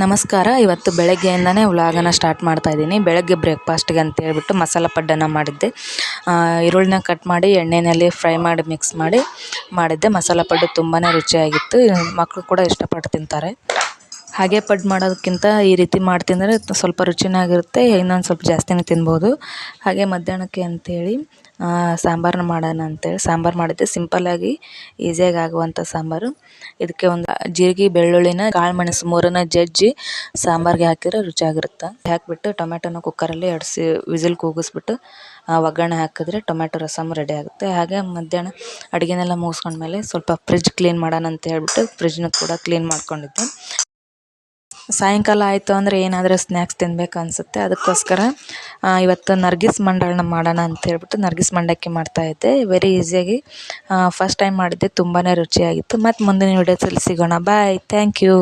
ನಮಸ್ಕಾರ. ಇವತ್ತು ಬೆಳಗ್ಗೆಯಿಂದನೇ ವ್ಲಾಗನ್ನು ಸ್ಟಾರ್ಟ್ ಮಾಡ್ತಾಯಿದ್ದೀನಿ. ಬೆಳಗ್ಗೆ ಬ್ರೇಕ್ಫಾಸ್ಟ್ಗೆ ಅಂತೇಳ್ಬಿಟ್ಟು ಮಸಾಲ ಪಡ್ಡನ್ನು ಮಾಡಿದ್ದೆ. ಈರುಳ್ಳಿನ ಕಟ್ ಮಾಡಿ ಎಣ್ಣೆಯಲ್ಲಿ ಫ್ರೈ ಮಾಡಿ ಮಿಕ್ಸ್ ಮಾಡಿ ಮಾಡಿದ್ದೆ. ಮಸಾಲ ಪಡ್ಡು ತುಂಬಾ ರುಚಿಯಾಗಿತ್ತು. ಮಕ್ಕಳು ಕೂಡ ಇಷ್ಟಪಟ್ಟು ತಿಂತಾರೆ. ಹಾಗೆ ಪಡ್ಡು ಮಾಡೋದಕ್ಕಿಂತ ಈ ರೀತಿ ಮಾಡಿ ತಿಂದರೆ ಸ್ವಲ್ಪ ರುಚಿನಾಗಿರುತ್ತೆ, ಇನ್ನೊಂದು ಸ್ವಲ್ಪ ಜಾಸ್ತಿನೇ ತಿನ್ಬೋದು. ಹಾಗೆ ಮಧ್ಯಾಹ್ನಕ್ಕೆ ಅಂಥೇಳಿ ಸಾಂಬಾರನ್ನ ಮಾಡೋಣ ಅಂತೇಳಿ ಸಾಂಬಾರು ಮಾಡಿದ್ದೆ. ಸಿಂಪಲ್ಲಾಗಿ ಈಸಿಯಾಗಿ ಆಗುವಂಥ ಸಾಂಬಾರು. ಇದಕ್ಕೆ ಒಂದು ಜೀರಿಗೆ, ಬೆಳ್ಳುಳ್ಳಿನ, ಕಾಳು ಮೆಣಸು ಮೂರನ್ನು ಜಜ್ಜಿ ಸಾಂಬಾರಿಗೆ ಹಾಕಿದ್ರೆ ರುಚಿಯಾಗಿರುತ್ತೆ. ಹಾಕಿಬಿಟ್ಟು ಟೊಮೆಟೊನ ಕುಕ್ಕರಲ್ಲಿ 2 ವಿಸಿಲ್ ಕೂಗಿಸ್ಬಿಟ್ಟು ಒಗ್ಗರಣೆ ಹಾಕಿದ್ರೆ ಟೊಮೆಟೊ ರಸಮ್ ರೆಡಿ ಆಗುತ್ತೆ. ಹಾಗೆ ಮಧ್ಯಾಹ್ನ ಅಡುಗೆನೆಲ್ಲ ಮುಗಿಸ್ಕೊಂಡ್ಮೇಲೆ ಸ್ವಲ್ಪ ಫ್ರಿಜ್ ಕ್ಲೀನ್ ಮಾಡೋಣ ಅಂತ ಹೇಳ್ಬಿಟ್ಟು ಫ್ರಿಜ್ನ ಕೂಡ ಕ್ಲೀನ್ ಮಾಡ್ಕೊಂಡಿದ್ದೆ. ಸಾಯಂಕಾಲ ಆಯಿತು ಅಂದರೆ ಏನಾದರೂ ಸ್ನ್ಯಾಕ್ಸ್ ತಿನ್ಬೇಕು ಅನಿಸುತ್ತೆ. ಅದಕ್ಕೋಸ್ಕರ ಇವತ್ತು ನರ್ಗಿಸ್ ಮಂಡಾಳನ್ನ ಮಾಡೋಣ ಅಂತ ಹೇಳ್ಬಿಟ್ಟು ನರ್ಗಿಸ್ ಮಂಡಕ್ಕಿ ಮಾಡ್ತಾಯಿದ್ದೆ. ವೆರಿ ಈಸಿಯಾಗಿ ಫಸ್ಟ್ ಟೈಮ್ ಮಾಡಿದ್ದೆ, ತುಂಬಾ ರುಚಿಯಾಗಿತ್ತು. ಮತ್ತು ಮುಂದಿನ ವಿಡಿಯೋದಲ್ಲಿ ಸಿಗೋಣ. ಬಾಯ್. Thank you.